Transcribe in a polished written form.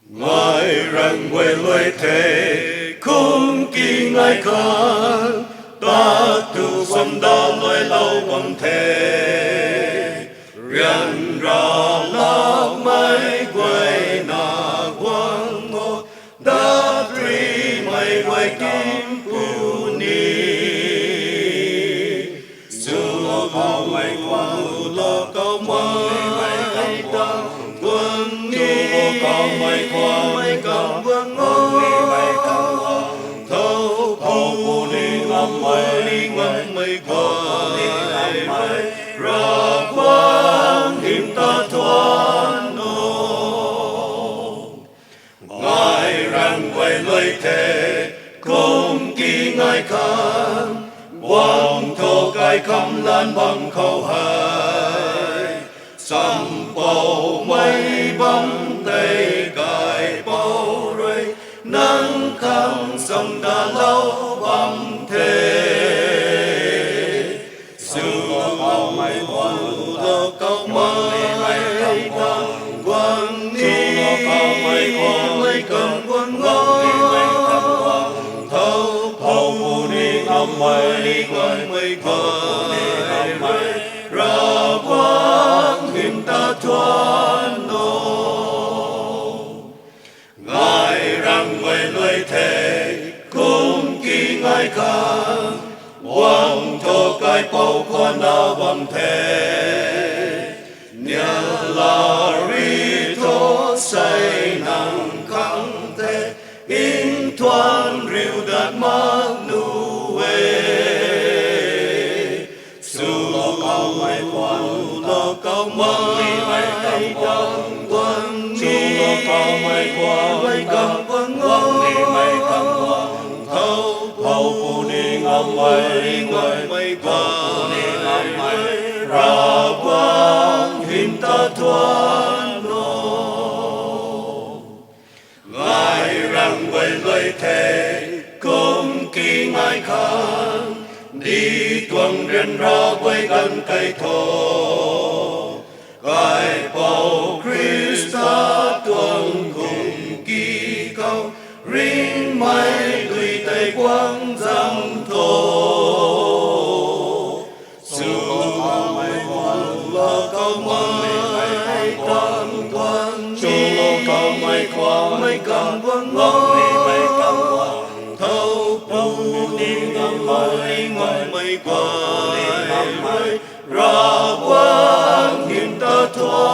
Ngài rằng quê lối thế không kỳ ngài khăn ta tu xuân đó lối lâu bằng thế riêng ra lạc mây quay na quang ngô đã tri mây quay kim phù ni xưa có mây quang lo có mây tăng quân ni có mây quang mây cầm vương ngô thâu phù ni ngâm mây quay ra quang hiểm ta thoát nô ngài rằng quay lối thế không kỳ ngài khăn quang thô cai khăm lan bằng khâu hai sầm bầu mây bóng tây cài bầu rơi nắng khăn sông đã lâu bằng thế xưa bao mây quang lo cao mây quang quang ni mây cầm quang ngô thâu phù ni ngâm mây quay ra quang hiểm ta thoát nô ngài rằng quay lối thế cũng kỳ ngài khăn quang thô cai bầu khoa na bằng thế nhà la ri thô say nắng khăng thế in thoan rìu đạt mát nu xưa cao mây quang lo cao mây quang quang ni mây cầm quang ngô thâu phù ni ngâm mây quay ra quang hiểm ta thoát nô ngài rằng quay lối thế cũng kỳ ngài khăn đi tuần riêng ra quay gần cây thô cài bầu Christa tuần cùng kỳ cao riêng mây tùy tây quang giang thô xưa mây quang là cao mây tăng quang ni mây cầm quang ngô thâu phù ni ngâm mây quay ra quang hiểm ta thoát